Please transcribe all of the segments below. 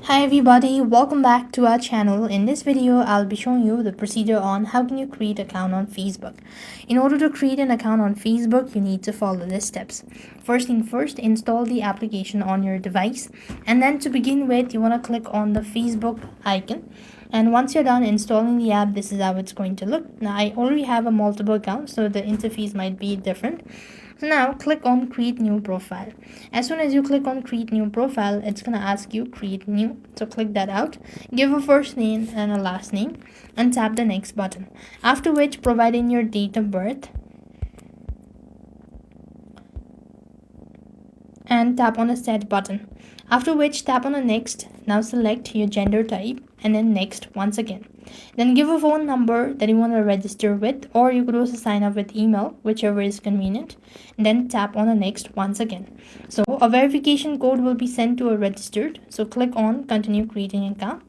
Hi everybody, welcome back to our channel. In this video, I'll be showing you the procedure on how can you create account on Facebook. In order to create an account on Facebook, you need to follow these steps. First thing first, install the application on your device. And then to begin with, you want to click on the Facebook icon. And once you're done installing the app, this is how it's going to look. Now, I already have a multiple account, so the interface might be different. So now click on create new profile. As soon as you click on create new profile, it's gonna ask you create new. So click that out, give a first name and a last name, and tap the next button. After which, provide in your date of birth and tap on the set button. After which, tap on the next. Now select your gender type and then next once again. Then give a phone number that you want to register with, or you could also sign up with email, whichever is convenient. And then tap on the next once again. So a verification code will be sent to a registered. So click on continue creating account.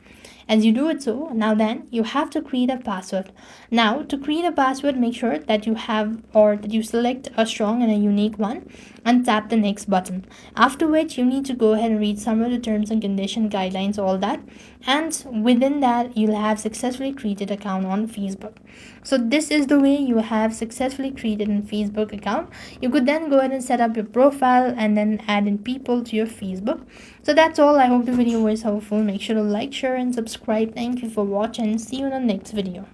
As you do it, so now then you have to create a password. Now to create a password, make sure that you have or that you select a strong and a unique one and tap the next button. After which, you need to go ahead and read some of the terms and condition guidelines, all that, and within that you'll have successfully created account on Facebook. So this is the way you have successfully created a Facebook account. You could then go ahead and set up your profile and then add in people to your Facebook. So that's all. I hope the video was helpful. Make sure to like, share and subscribe. Thank you for watching. See you in the next video.